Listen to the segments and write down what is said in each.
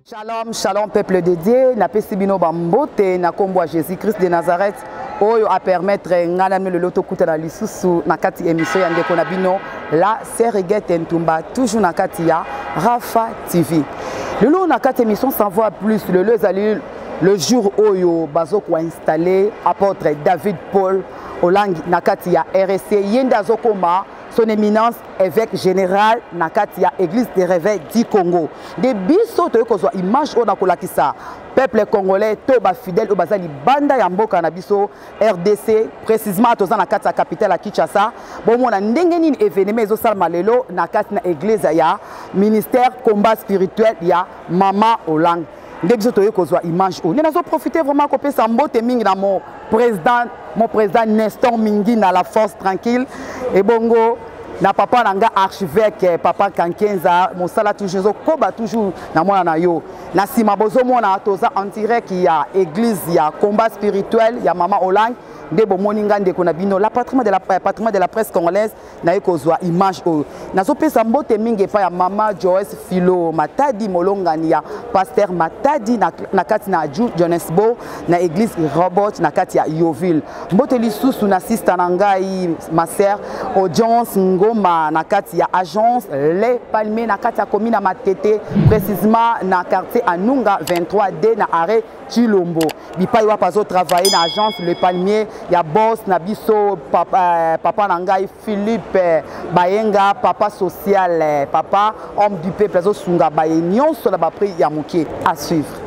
Shalom, shalom peuple de Dieu, na pesibino bambote na kombo Jésus-Christ de Nazareth oyo a permettre ngana le loto kutana lisusu na kati émission ya ndeko na bino la Serigette Ntumba toujours na kati ya Rafa TV. Lelo na kati émission sans voir plus le jour oyo bazo ko installé apôtre David Paul Olangi na kati ya RSC yenda zokoma son éminence évêque général na kati ya église de réveil du Congo. De biso to ko zo image ona ko lakisa peuple congolais to ba fidèle o bazali banda ya mboka na biso RDC précisément toza na kati ya capitale ya Kinshasa bomona ndenge nini événement ezo salma lelo na kati na église ya ministère combat spirituel ya Mama Olang. Ndenge biso to ko zo image o nena zo profiter vraiment ko pesa mbote mingi na mon président Nestor Mingi na la force tranquille et bongo na papa nanga archevêque papa Kankenza mosala toujours koba toujours na mwana na yo na sima bozo mona toza en direct ya église ya combat spirituel ya Mama Olang nde bomoninga ndeko na bino la patrimoine de la presse congolaise na ekozwa image o nazo pesa mbote mingi pa ya Mama Joyce Philo Matadi molongani ya pasteur Matadi na kati na Johannesburg na église Robert na kati ya Yoville mbote lisusu na sister na ngai ma sœur Audience Ngoma na kati ya agence Les Palmiers na kati ya commune Matete précisément na quartier Anunga 23D na arrêt Chilombo bipai wa pazo travailler na agence Les Palmiers ya boss na biso papa nangai Philippe Bayenga papa social papa homme du peuple zo sunga baye nyonso na ba prix ya moké à suivre.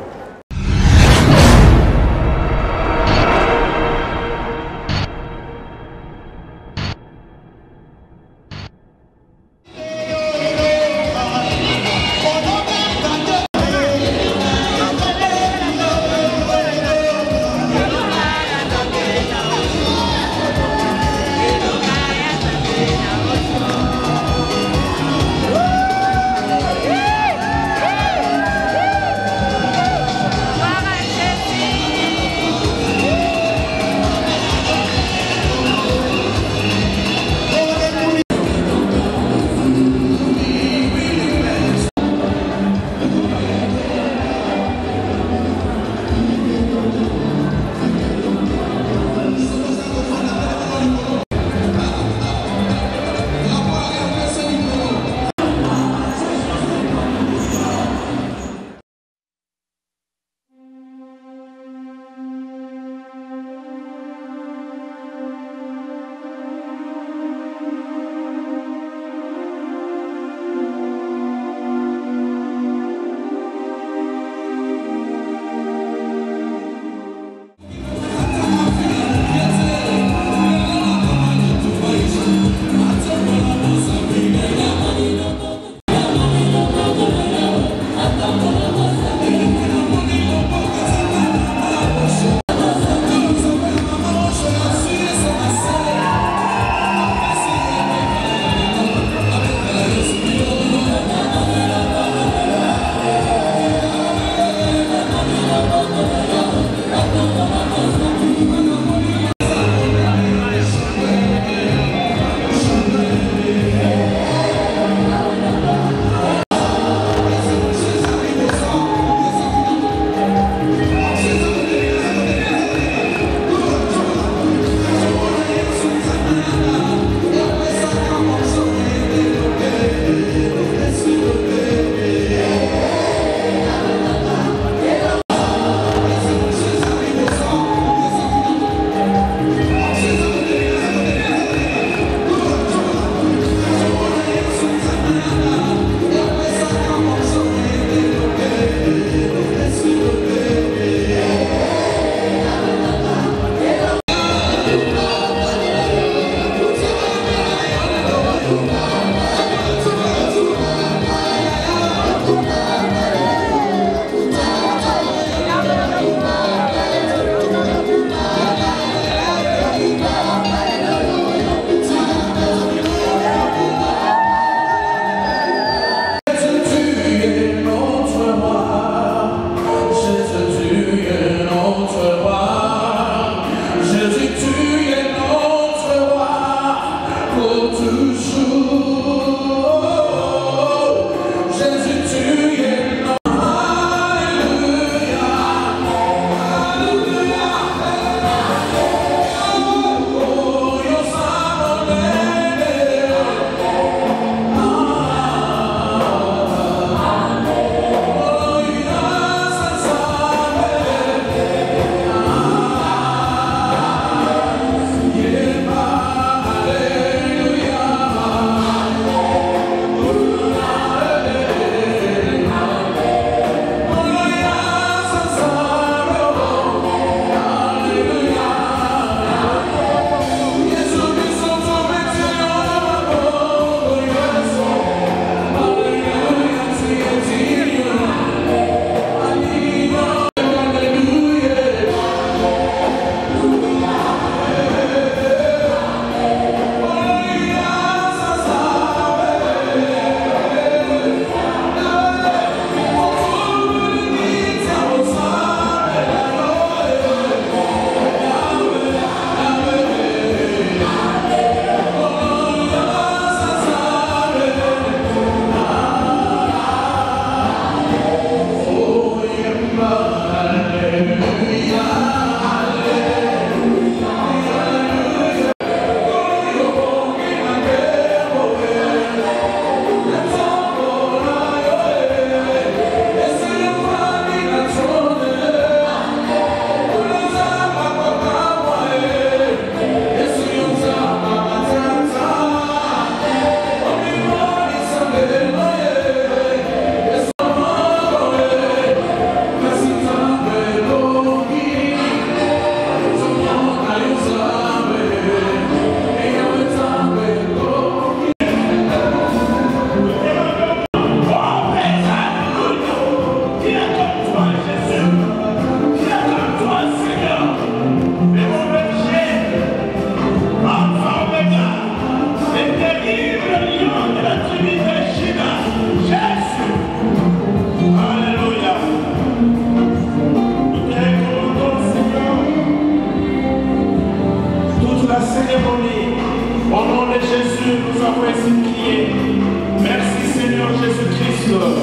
l'Église.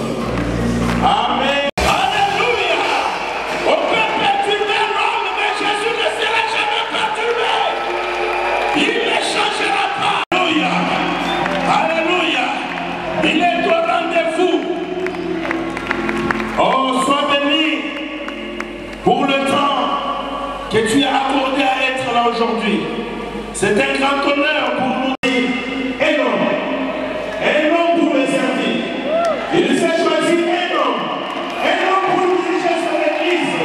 Amen. Alléluia. On peut perturber l'homme, mais Jésus ne sera jamais perturbé. Il ne changera pas. Alléluia. Alléluia. Il est au rendez-vous. Oh, sois béni pour le temps que tu as accordé à être là aujourd'hui. C'est un grand honneur pour nous. Un homme pour le servir. Il s'est choisi un homme pour diriger son église.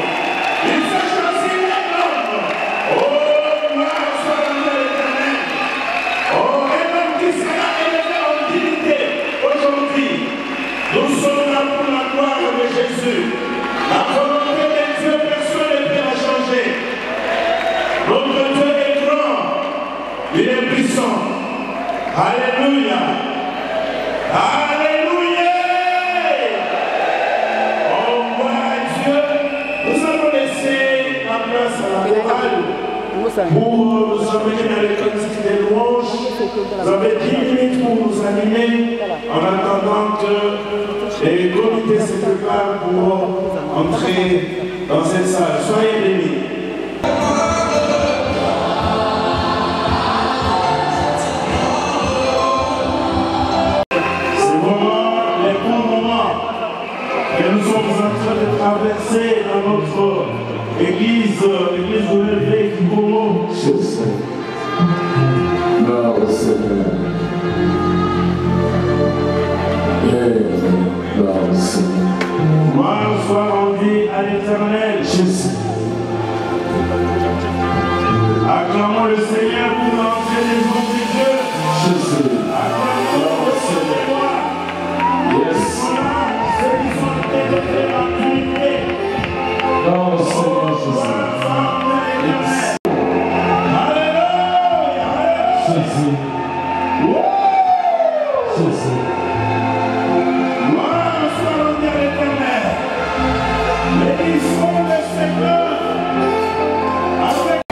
Il s'est choisi un homme. Oh, gloire soit à l'Éternel. Oh, un homme qui sera élevé en dignité aujourd'hui. Nous sommes là pour la gloire de Jésus. La volonté de Dieu, personne ne peut la changer. Notre Dieu est grand. Il est puissant. Alléluia. Alléluia. Oh mon Dieu. Nous allons laisser la place à la chorale pour nous amener dans les cantiques des louanges. Vous avez 10 minutes pour nous animer en attendant que les comités se préparent pour entrer dans cette salle. Soyez bénis. Nous sommes en train de traverser dans notre église, l'église de l'évêque du Congo. Jésus. Gloire au Seigneur. Gloire au Seigneur. Gloire soit rendue à l'Éternel. Jésus. Acclamons le Seigneur pour l'entrée des hommes de Dieu. Jésus. Acclamons le Seigneur. Yes. Ceux qui sont développés en unité. Gloire au Seigneur Jésus. Alléluia. Jésus. Jésus. Gloire soit rendue à l'Éternel. Bénissons le Seigneur. Avec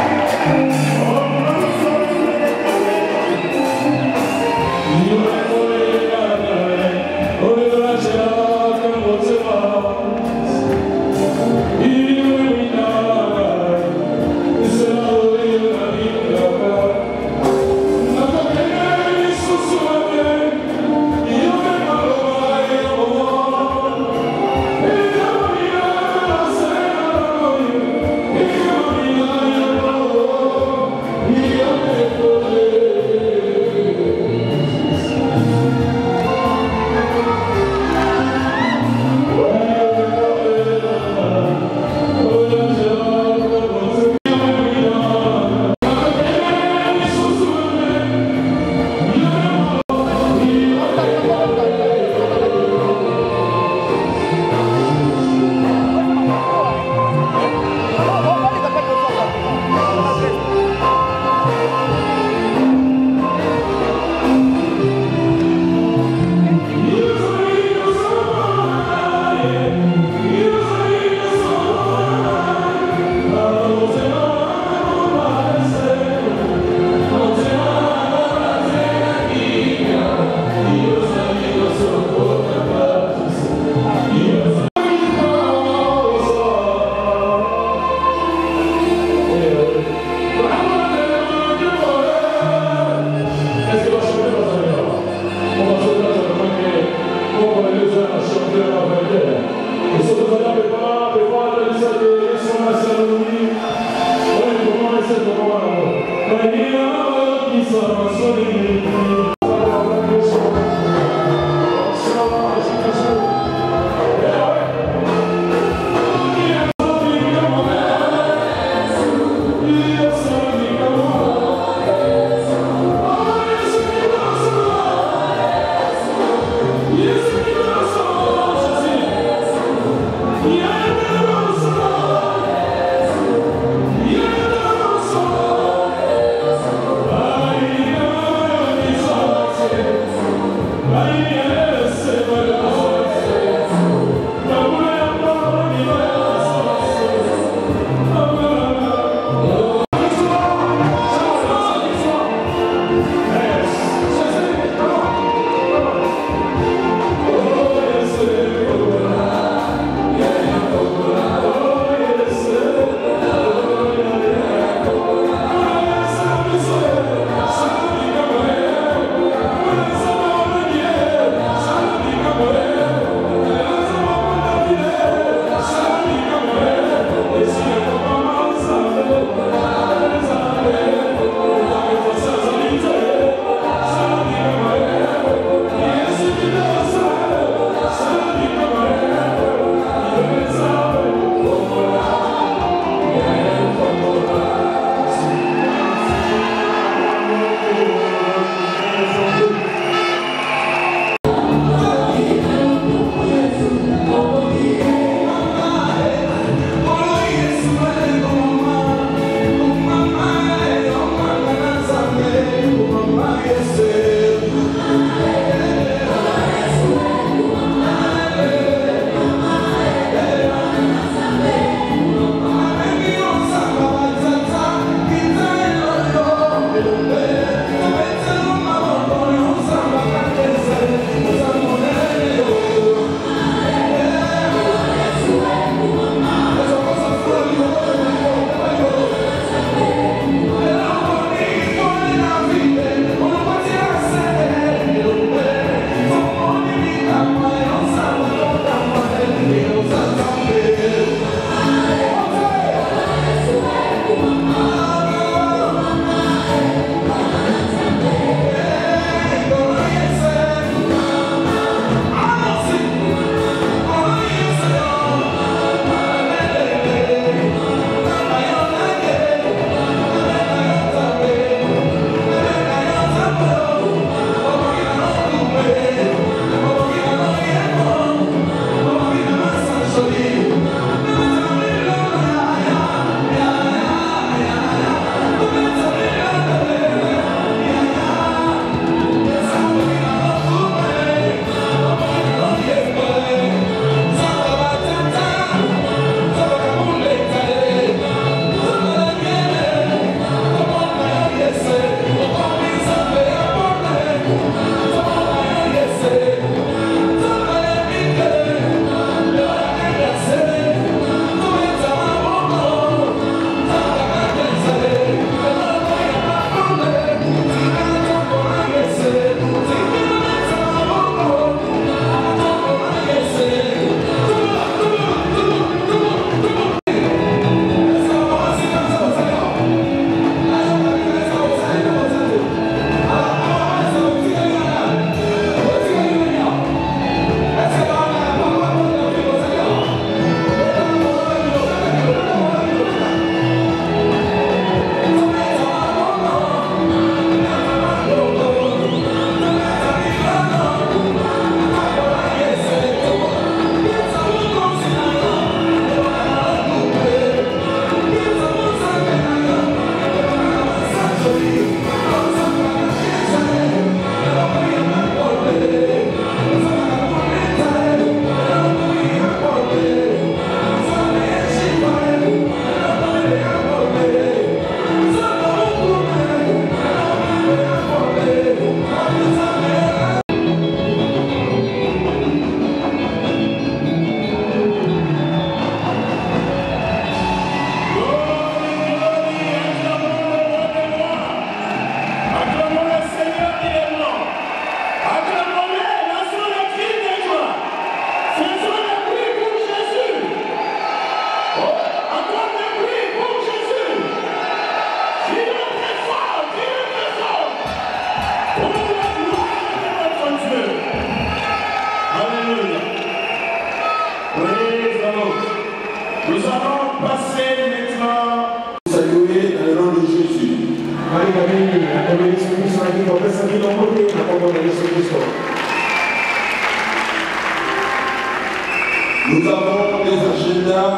Nous avons des agendas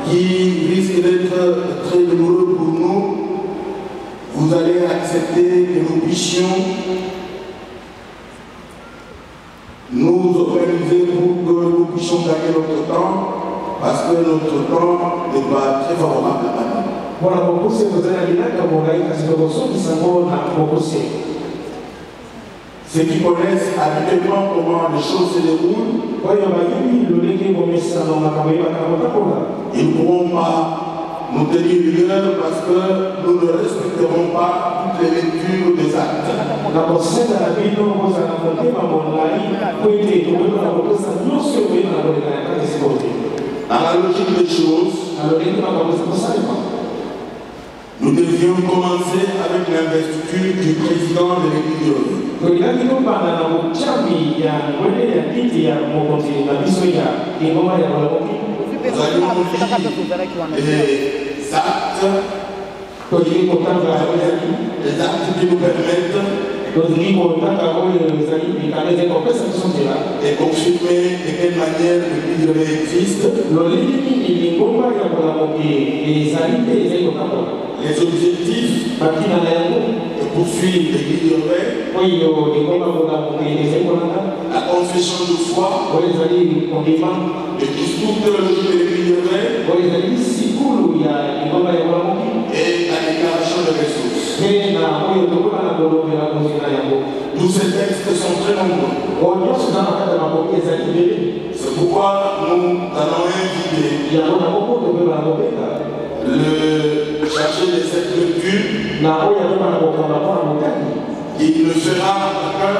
qui risquent d'être très douloureux pour nous. Vous allez accepter que nous puissions nous organiser pour que nous puissions gagner notre temps, parce que notre temps n'est pas très favorable à nous. Ceux qui connaissent habituellement comment les choses se déroulent, ils ne pourront pas nous tenir rigueur parce que nous ne respecterons pas toutes les lectures des actes. Dans la logique des choses, nous devions commencer avec l'investiture du président de l'Église. Nous allons les actes qui nous permettent et confirmer de quelle manière l'Église existe. Les objectifs de poursuivre l'Église, la confession de foi, le discours théologique de l'Église et la déclaration de ressources. Tous ces textes sont très nombreux. C'est pourquoi nous allons inviter le chargé de cette lecture. Il ne fera qu'un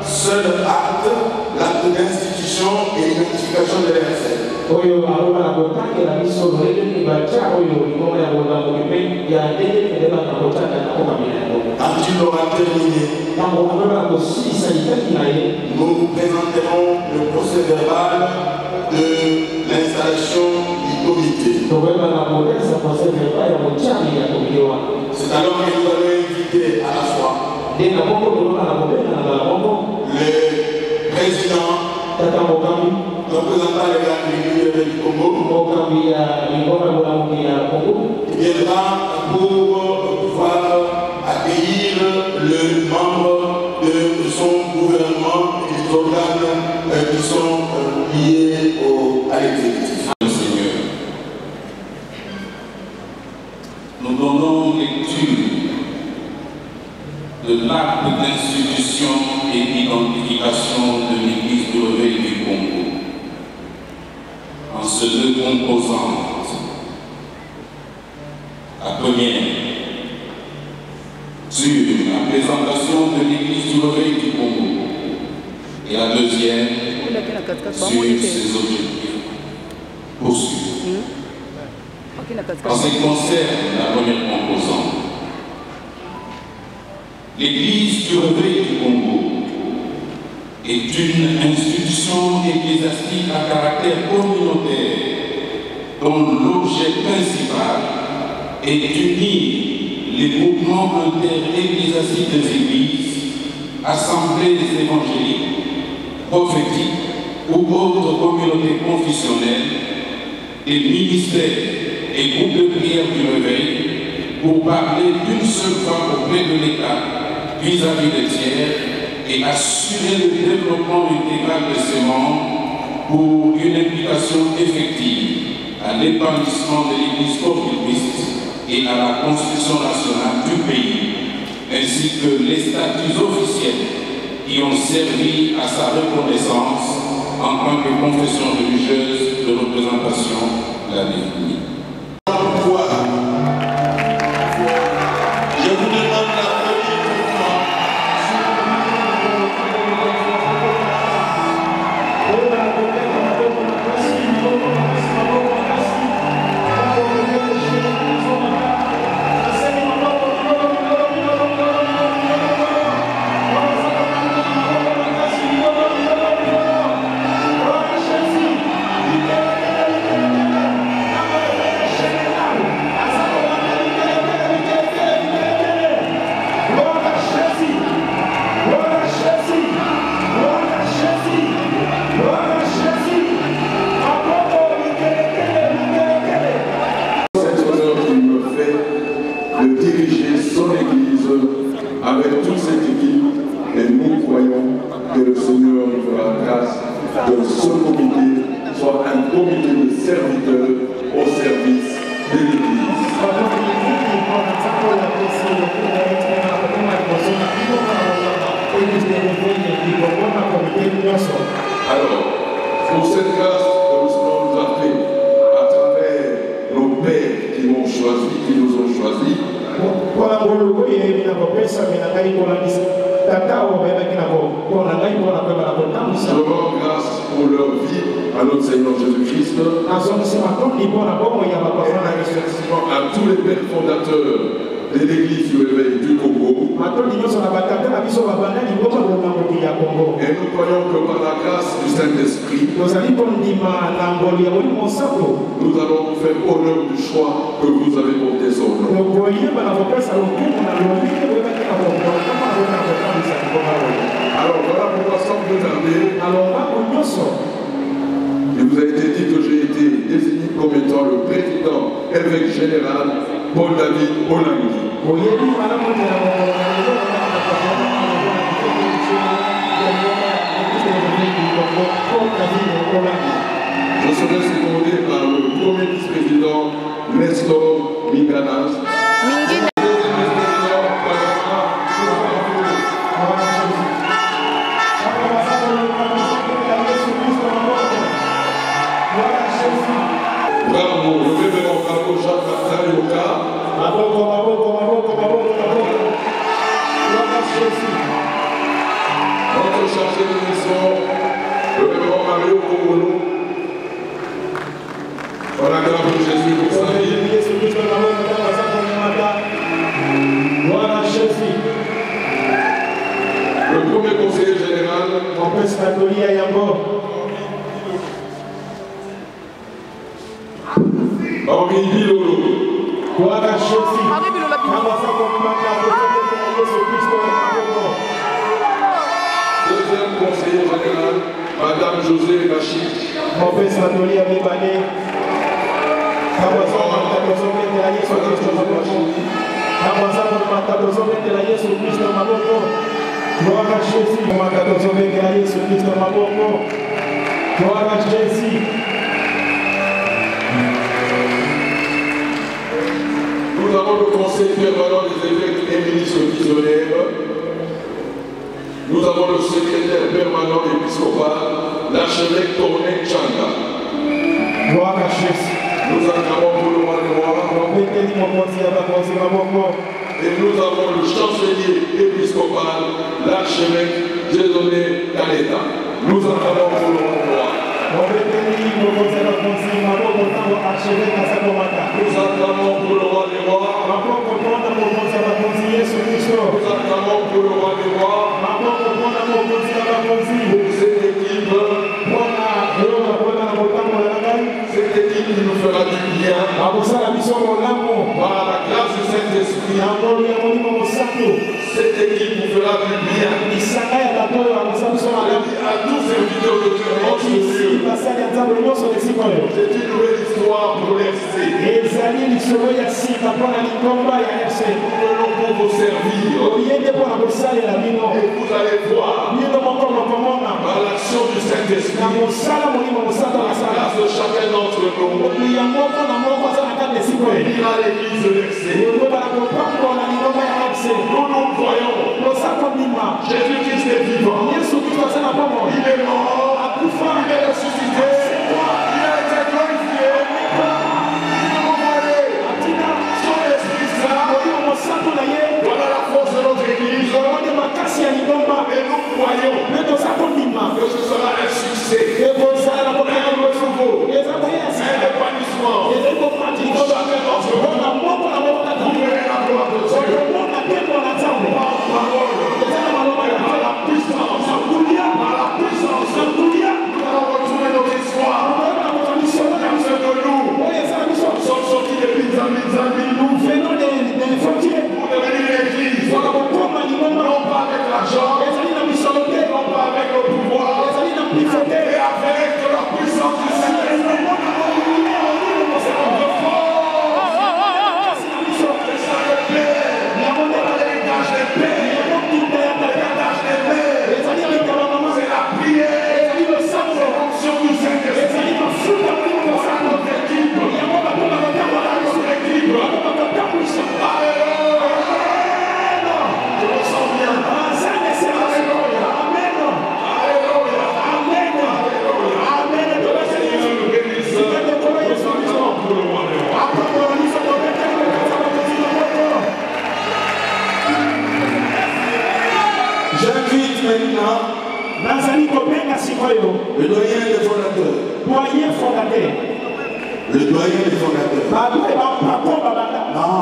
seul acte, l'acte d'institution et l'identification de l'RSL. Quand il aura terminé, nous vous présenterons le procès verbal de l'installation du comité. C'est alors que nous allons inviter à la fois le président, représentant légal de l'Église du Congo, qui viendra pour pouvoir accueillir le membre de son gouvernement et les organes qui sont liés à l'exécutif. Seigneur, nous donnons lecture de l'acte d'institution et d'identification de l'Église du Réveil du Congo en ces deux composantes. La première, sur la présentation de l'Église du Réveil du Congo, et la deuxième, sur ses objectifs poursuivis. En ce qui concerne la première composante, l'Église du Réveil du Congo est une institution ecclésiastique à caractère communautaire dont l'objet principal est d'unir les groupements inter-ecclésiastiques des églises, assemblées évangéliques, prophétiques ou autres communautés confessionnelles, des ministères et groupes de prière du Réveil pour parler d'une seule fois auprès de l'État vis-à-vis des tiers et assurer le développement intégral de ses membres pour une implication effective à l'épanouissement de l'Église populiste et à la construction nationale du pays, ainsi que les statuts officiels qui ont servi à sa reconnaissance en tant que confession religieuse de représentation de la définie. de diriger son Église avec toute cette équipe. Et nous croyons que le Seigneur nous fera grâce que ce comité soit un comité de serviteurs au service de l'Église. Alors, pour cette grâce que le Seigneur nous a fait à travers nos pères qui nous ont choisis, je rends grâce pour leur vie à notre Seigneur Jésus-Christ. Et un remerciement à tous les pères fondateurs de l'Église du Réveil du Congo. Et nous croyons que par la grâce du Saint-Esprit, nous allons faire honneur du choix que vous avez porté son nom. Alors voilà pourquoi sans plus tarder, il vous a été dit que j'ai été désigné comme étant le président évêque général Paul David Olangui. Je serai secondé par le premier vice-président Nestor Minganas. Bravo, le révérend Bravo Jacques Martin Yoka. Notre chargé de mission, le révérend Mario Kongolo. Par la grâce de Jésus, vous savez. Le premier conseiller général, Henri Bilolo. Deuxième conseiller général, Madame José Bachir. Nous avons le conseil permanent des évêques et ministres visionnaires. Nous avons le secrétaire permanent épiscopal, l'archevêque Tourné Changa. Nous acclamons pour le roi des rois. Et nous avons le chancelier épiscopal, l'archevêque Dieudonné Kaleta. Nous acclamons pour le roi des rois. Nous acclamons pour le roi des rois. Nous acclamons pour le roi des rois. Cette équipe qui nous fera du bien par la grâce du Saint-Esprit. Cette équipe nous fera du bien à tous ces vidéos de Dieu. C'est une nouvelle histoire pour l'RC. Nous venons pour vous servir. Et vous allez voir par l'action du Saint-Esprit, par la grâce de chacun d'entre nous, bénira l'église de l'RC. Nous nous croyons. Jésus-Christ est vivant. Il est mort. Il est ressuscité. Il a été glorifié. Il nous voyait. Son Esprit Saint. Voilà la force de notre église. Et nous croyons que ce sera un succès. Un renouveau. Un épanouissement. Pour chacun d'entre vous. Vous verrez la gloire de Dieu. Par la puissance. Nous allons retrouver notre histoire. Certains de nous sont sortis depuis Zambie. Nous venons pour devenir l'église. Non pas avec l'argent, non pas avec le pouvoir, J'invite maintenant Nazali Kobenga Sikoyo, le doyen des fondateurs. doyen fondateur. Le doyen des fondateurs. Non.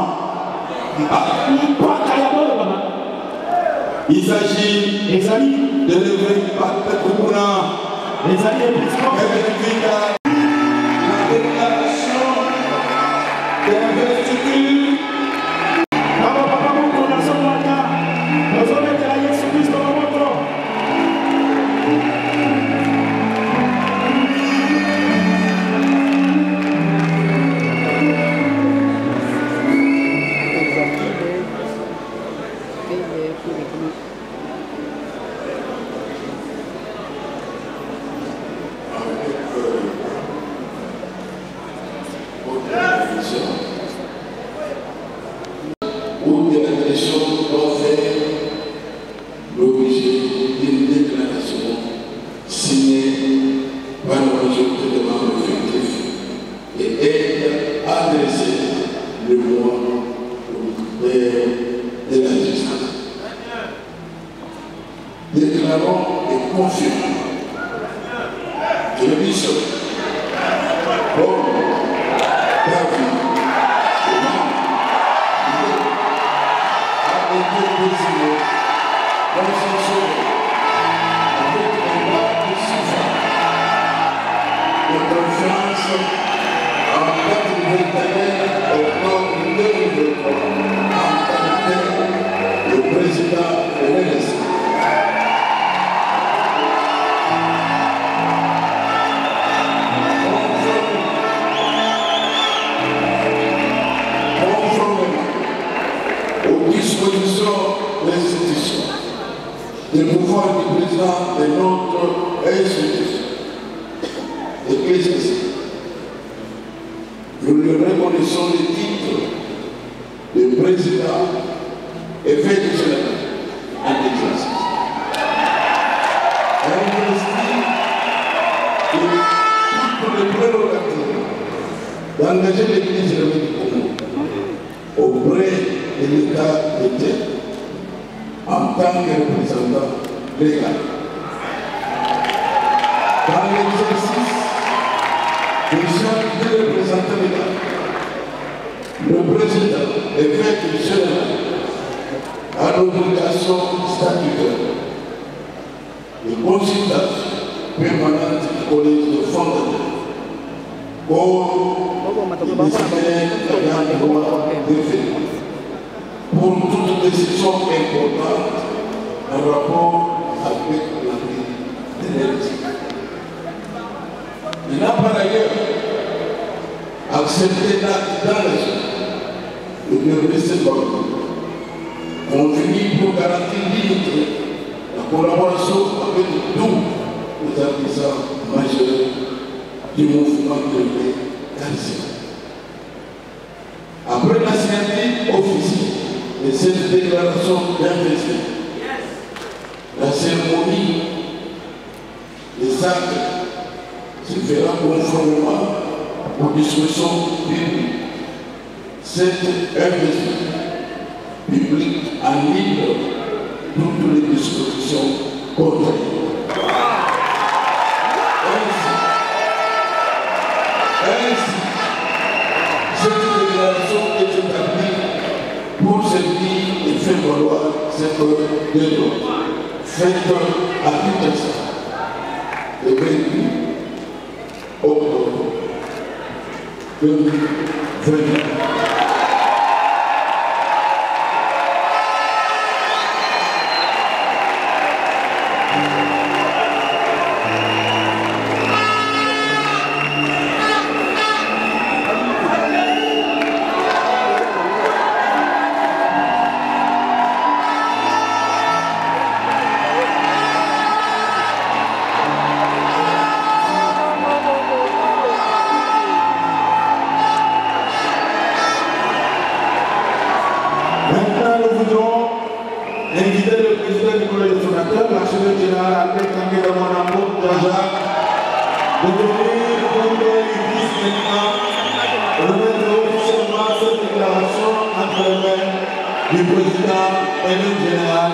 Il s'agit de l'évêque Patrick Koukouna. Les alliés épiscopaux. La déclaration d'investiture. Où des réflexions doivent faire l'objet d'une déclaration signée par la majorité des membres effectifs et être adressée le mois de la justice. Déclarons et confirmons. Je le dis seul. Paul, David, désigné dans son sauveur avec un bras de suffrage de confiance en 4 octobre 2023 en qualité de président de l'NSC. Aux dispositions de l'institution, des pouvoirs du président de notre institution, ecclésiastique. Nous lui reconnaissons le titre de président et fait du général en exercice. Investi de toutes les prérogatives d'engager l'Église du Congo auprès de l'État de terre en tant que représentant légal. Dans l'exercice des charges de représentant légal, le président évêque général a l'obligation statutaire de consultation permanente du collège de fondateurs pour toute décision importante en rapport avec la vie de l'élection. Il a par ailleurs accepté l'acte d'engagement de l'Université de Bangkok, convenu pour garantir l'unité, la collaboration avec tous les artisans majeurs du mouvement de l'État. Après la signature officielle de cette déclaration d'investissement, la cérémonie des actes se fera conformément aux discussions publiques. Cet investissement public en libre toutes les dispositions contraires. Ainsi, cette déclaration est établie pour servir et faire valoir cette loi faite à Kinshasa le 28 octobre 2020. Inviter le président du collège des fondateurs, l'archevêque général Albert Tanguy de Monambo, Jean-Jacques, de venir prendre l'église maintenant, remettre officiellement cette déclaration entre les mains du président et du général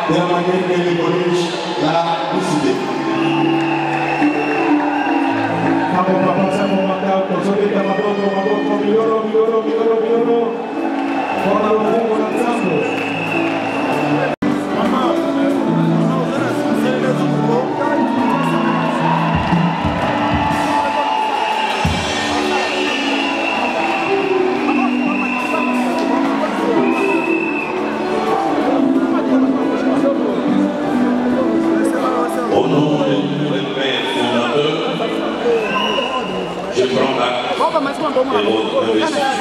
de la manière que les collèges l'a décidé. Au nom de notre Père fondateur, je prends l'acte de votre investiture.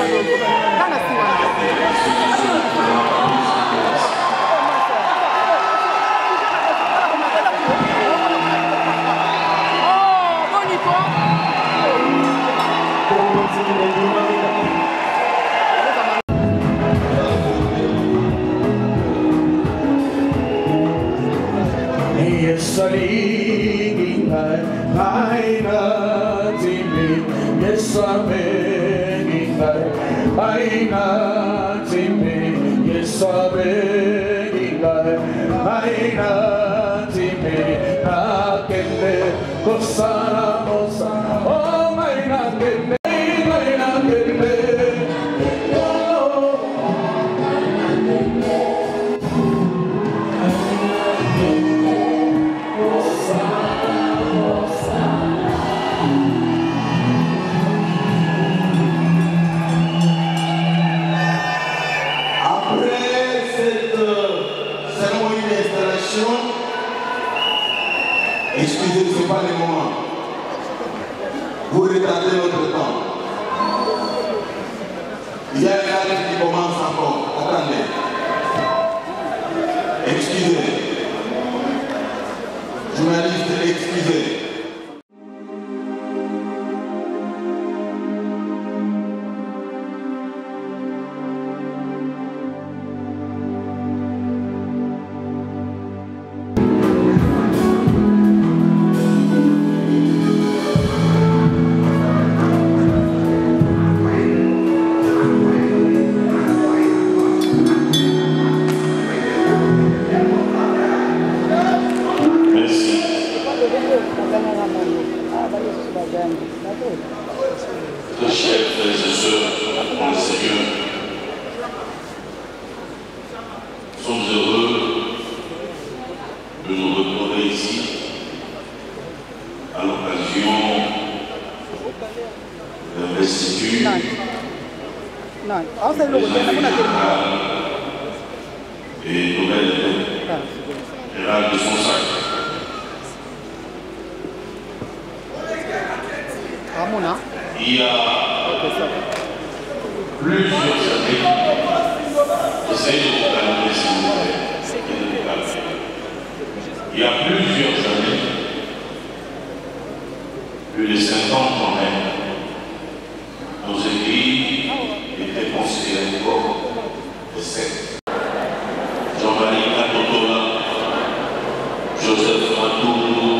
Excusez, ce n'est pas le moment. Vous retardez notre temps. Il y a un acte qui commence encore. Attendez. Excusez. Journaliste, excusez. Très chers frères et sœurs dans le Seigneur, nous sommes heureux de nous retrouver ici à l'occasion de l'investiture et nouvelle générale de son sac. Il y a plusieurs années, j'essaie de vous calmer s'il vous plaît, il y a plusieurs années, plus de 50 ans même, nos églises étaient considérées comme des sectes. Jean-Marie Katotola, Joseph Matoulou,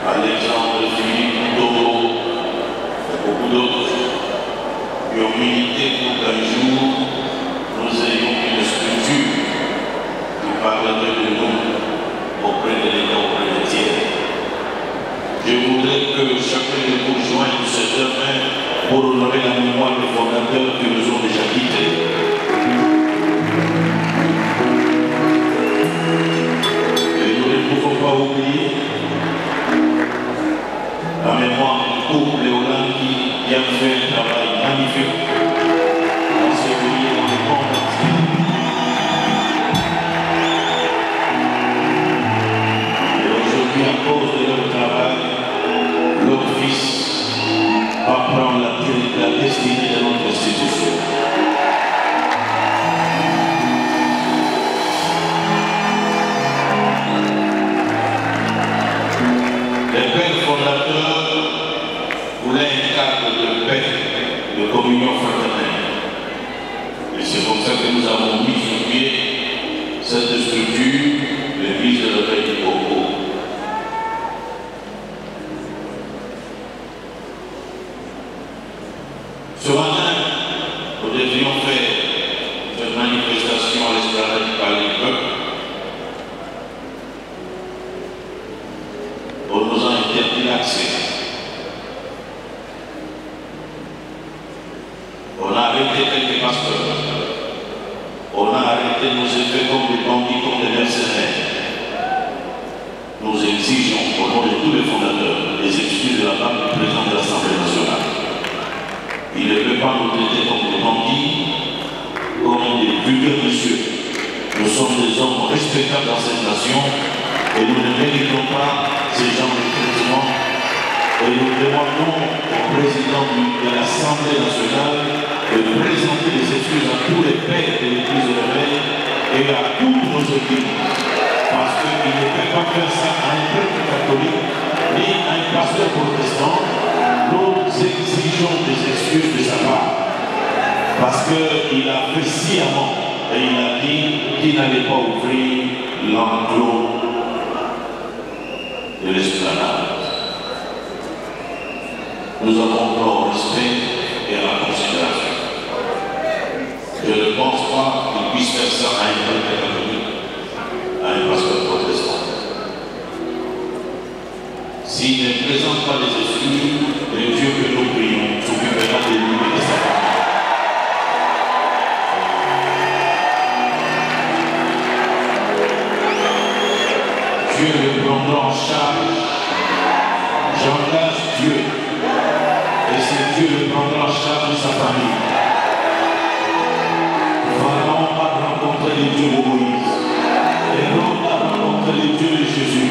Alexandre Philippe Toro, beaucoup d'autres qui ont milité pour qu'un jour nous ayons une structure qui parlerait de nous auprès de l'État, auprès des tiers. Je voudrais que chacun de vous joigne cette main pour honorer la mémoire des fondateurs qui nous ont déjà quittés. Et nous ne pouvons pas oublier la mémoire du couple Léolin qui a fait un travail magnifique dans ce pays, dans le monde entier. Et aujourd'hui, à cause de leur travail, leur fils va prendre la destinée de notre institution. Les pères fondateurs voulaient un cadre de paix, de communion fraternelle. Et c'est comme ça que nous avons mis sur pied cette structure, l'église de l'éveil du Congo. Ce matin, nous devions faire cette manifestation à l'esplanade par les peuples. garder nos effets comme des bandits, comme des mercenaires. Nous exigeons, au nom de tous les fondateurs, les excuses de la part du président de l'Assemblée nationale. Il ne peut pas nous traiter comme des bandits, comme des vulgaires messieurs. Nous sommes des hommes respectables dans cette nation et nous ne méritons pas ces genres de traitement. Et nous demandons au président de l'Assemblée nationale de présenter des excuses à tous les pères de l'Église de l'éveil et à toutes nos églises. Parce qu'il ne peut pas faire ça à un prêtre catholique ni à un pasteur protestant. Nous exigeons des excuses de sa part. Parce qu'il a fait sciemment et il a dit qu'il n'allait pas ouvrir l'enclos de l'esplanade. Nous avons droit au respect et à la considération. Je ne pense pas qu'il puisse faire ça à un prêtre catholique, à un pasteur protestant. S'il ne présente pas les excuses, le Dieu que nous prions s'occupera de lui et de sa famille. Dieu le prendra en charge. J'engage Dieu. Et c'est Dieu le prendra en charge de sa famille. Pharaon a rencontré les dieux de Moïse. Hérode a rencontré les dieux de Jésus.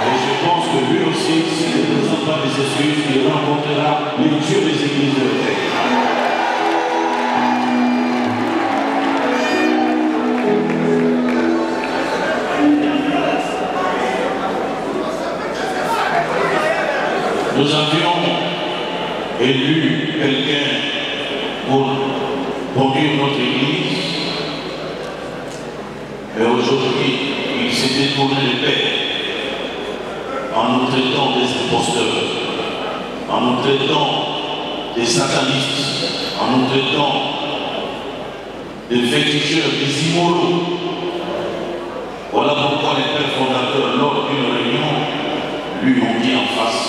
Et je pense que lui aussi, s'il ne présente pas des excuses, il rencontrera les dieux des églises de terre. Nous avions élu quelqu'un pour conduire notre église, et aujourd'hui, il s'est détourné de paix en nous traitant des imposteurs, en nous traitant des satanistes, en nous traitant des féticheurs, des immoraux. Voilà pourquoi les pères fondateurs, lors d'une réunion, lui ont dit en face: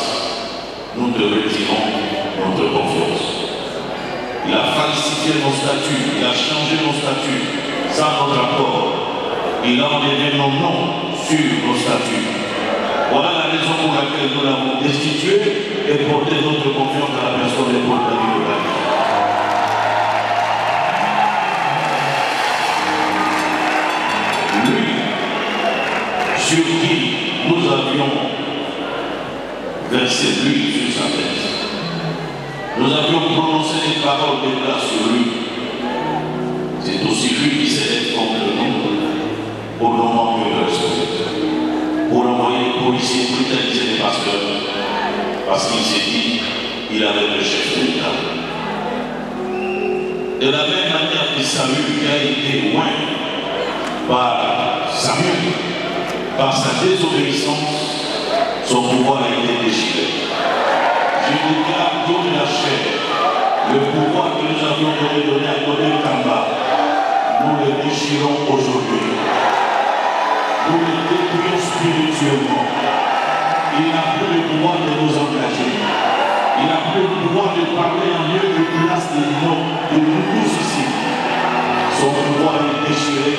nous te retirons notre confiance. Il a falsifié nos statuts, il a changé nos statuts sans notre accord. Il a enlevé nos noms sur nos statuts. Voilà la raison pour laquelle nous l'avons destitué et porté notre confiance dans la personne de Paul David Ogali. Lui, sur qui nous avions versé l'huile sur sa tête. Nous avions prononcé des paroles de grâce sur lui. C'est aussi lui qui s'est fait contre nous au moment où il le respecte. Pour envoyer les policiers brutaliser les pasteurs. Parce qu'il s'est dit qu'il avait le chef de l'État. De la même manière que Saül qui a été loin par Samuel, par sa désobéissance, son pouvoir a été déchiré. Je déclare donner la chair, le pouvoir que nous avions donné à Kodé Kamba, nous le déchirons aujourd'hui. Nous le détruisons spirituellement. Il n'a plus le pouvoir de nous engager. Il n'a plus le pouvoir de parler en lieu de place de nous tous ici. Son pouvoir est déchiré,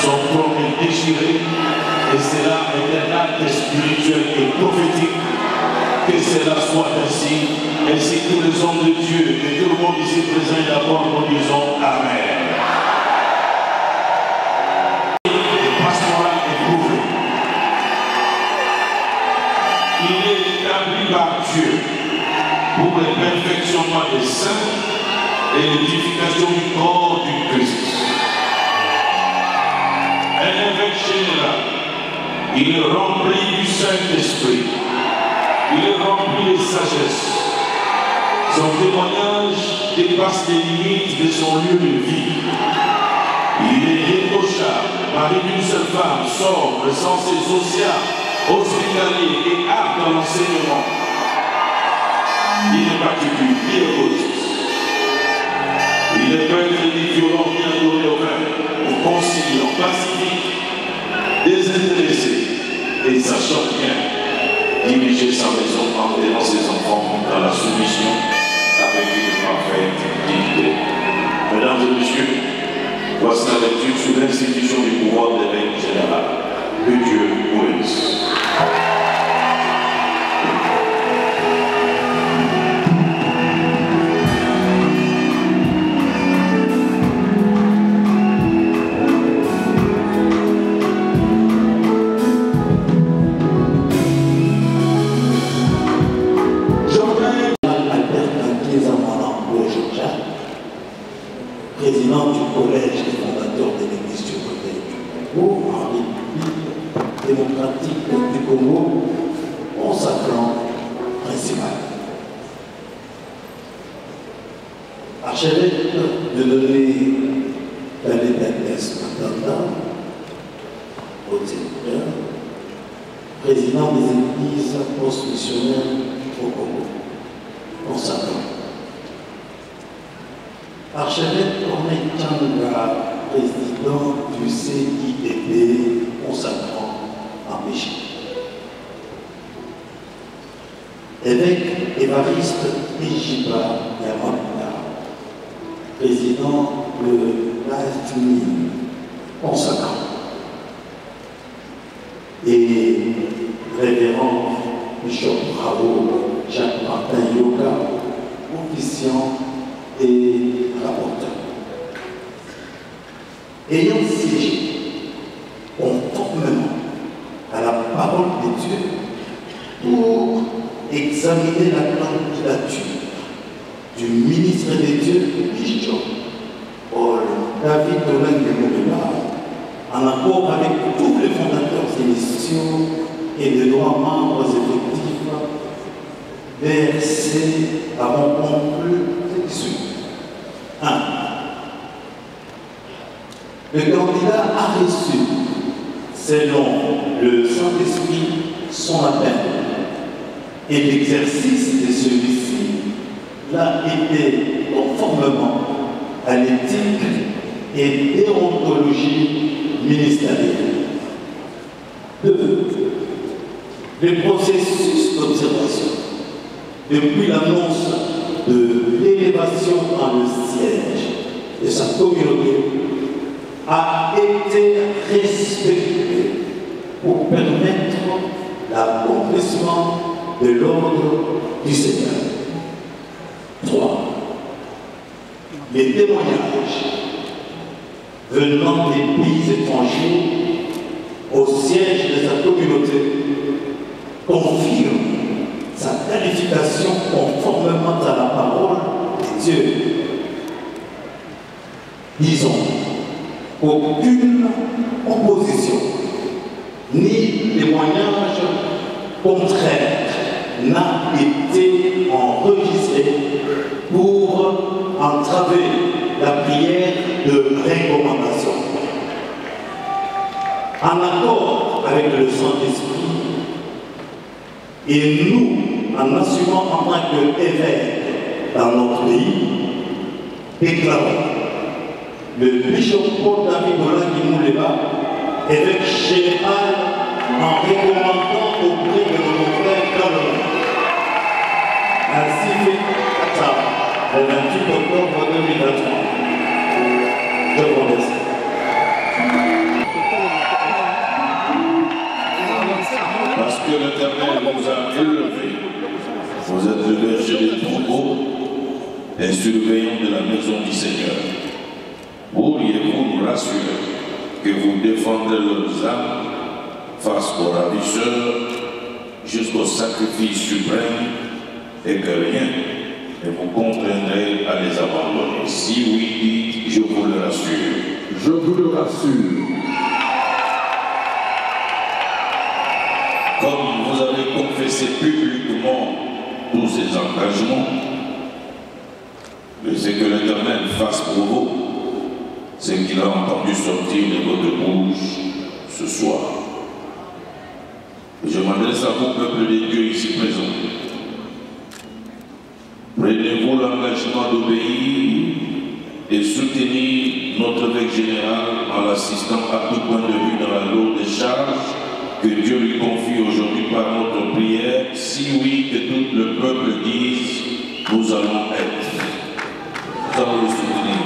son trône est déchiré, et c'est là un acte spirituel et prophétique. Que cela soit ainsi, ainsi que tous les hommes de Dieu et tout le monde ici présent et d'abord nous disons Amen. Le pastoral est prouvé. Il est établi par Dieu pour le perfectionnement des saints et l'édification du corps du Christ. Un évêque général, il est rempli du Saint-Esprit. Il est rempli de sagesse. Son témoignage dépasse les limites de son lieu de vie. Il est irréprochable, mari d'une seule femme, sobre, sensé, social, hospitalier et apte dans l'enseignement. Il n'est pas tupide, ni égoïste. Il est prêtre ni violent, ni adoré au vin, conciliant, pacifique, désintéressé et sachant bien diriger sa maison en aidant ses enfants dans la soumission avec une parfaite dignité. Mesdames et messieurs, Voici la lecture sur l'institution du pouvoir d'évêque général. Que Dieu vous bénisse. Président du collège des fondateurs de l'église du Réveil du Congo en République démocratique du Congo, consacrant principal. Archevêque de donner la létesse Matanda au directeur, président des églises post-missionnaires au Congo, consacrant. Archevêque Corneille Tchanga, président du CIDP, consacrant en Belgique. Évêque Évariste Ejiba Yamanda, président de l'AFMI, consacrant. Et révérend Bishop Bravo Jacques-Martin Yoga, officiant et rapporteur. Ayant siégé conformément à la parole de Dieu pour examiner la candidature du ministre des Dieux, Bishop Paul David Dolan-Gemouliba, en accord avec tous les fondateurs initiaux et les droits membres effectifs, VRC avons conclu ceci. 1. Le candidat a reçu, selon le Saint-Esprit, son appel, et l'exercice de celui-ci l'a été conformément à l'éthique et déontologie ministérielle. 2. Le processus d'observation, depuis l'annonce de l'élévation dans le siège de sa communauté, a été respecté pour permettre l'accomplissement de l'ordre du Seigneur. 3. Les témoignages venant des pays étrangers au siège de sa communauté confirment sa qualification conformément à la parole de Dieu. Disons, aucune opposition ni témoignage contraire n'a été enregistré pour entraver la prière de recommandation. En accord avec le Saint-Esprit, et nous, en assumant en tant qu'évêque dans notre pays, déclarons le bishop Paul David Dolan-Gemouliba, évêque général, en recommandant auprès de nos frères camerounais. Ainsi fait le 28 octobre 2023. Je vous remercie. Parce que l'Éternel nous a élevés, vous êtes le berger des troupeaux et surveillants de la maison du Seigneur. Pourriez-vous nous rassurer que vous défendrez leurs âmes face aux ravisseurs jusqu'au sacrifice suprême et que rien ne vous contraindrait à les abandonner? Si oui, dites, je vous le rassure. Je vous le rassure. Comme vous avez confessé publiquement tous ces engagements, je sais que l'Éternel fasse pour vous ce qu'il a entendu sortir de votre bouche ce soir. Je m'adresse à vous, peuple de Dieu ici présent. Prenez-vous l'engagement d'obéir et soutenir notre évêque général en l'assistant à tout point de vue dans la lourde charge que Dieu lui confie aujourd'hui par notre prière. Si oui, que tout le peuple dise, nous allons être. Nous allons le soutenir.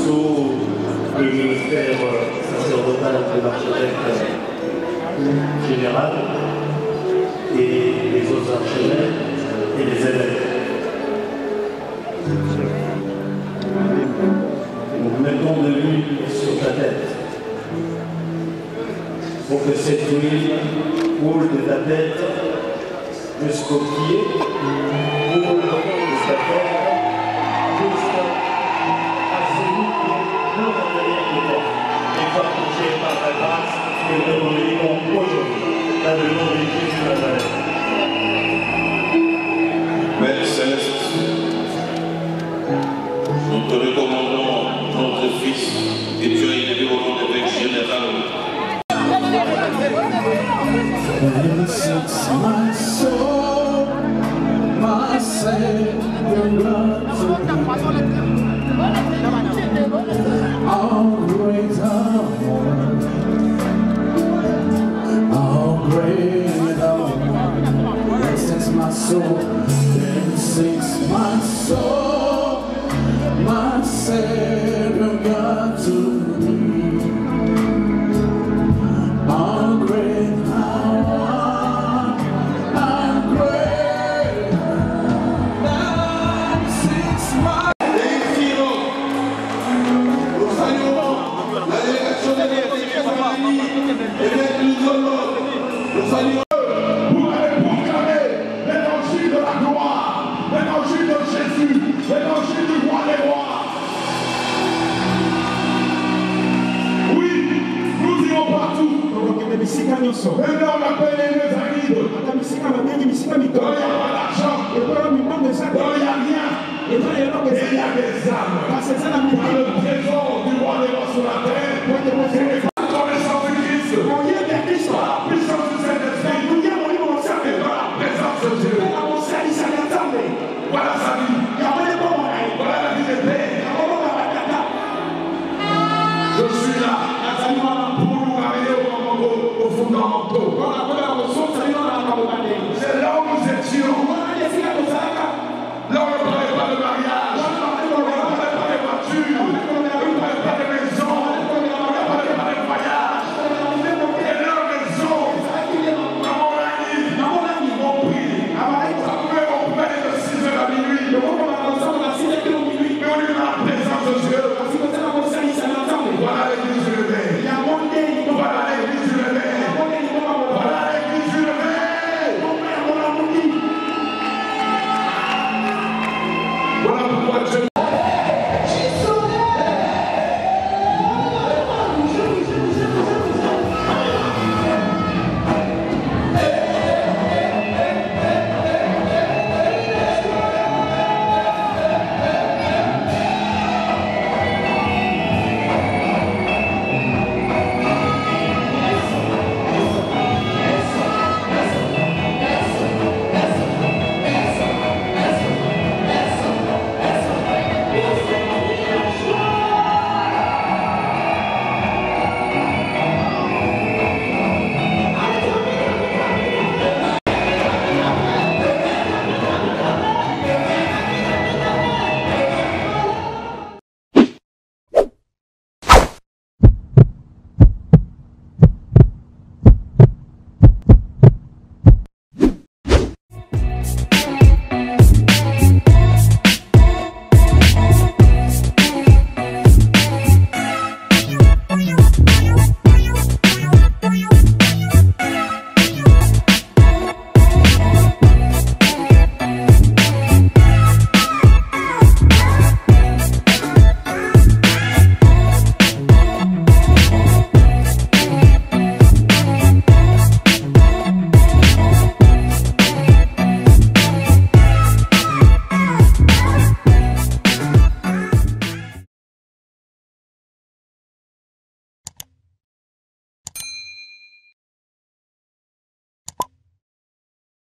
Sous le ministère sacerdotal de l'archevêque général et les autres archevêques et les évêques. Nous mettons de l'huile sur ta tête pour que cette huile coule de ta tête jusqu'aux pieds, coule de ta tête jusqu'à celui qui est dans la dernière de toi. Et va toucher par ta grâce et nous te bénissons aujourd'hui dans le nom de Jésus de Nazareth. Père Céleste, nous te recommandons notre Fils et tu as élevé au nom de l'évêque général. My soul, my Savior, all great that sings my soul, then sings my soul, my Savior God to me. All great Vous allez proclamer l'évangile de la gloire, l'évangile de Jésus, l'évangile du roi des rois. Oui, nous irons partout. Maintenant on appelle les Anide. Quand il n'y a pas d'argent, quand il n'y a rien, et il y a des âmes. Dans le trésor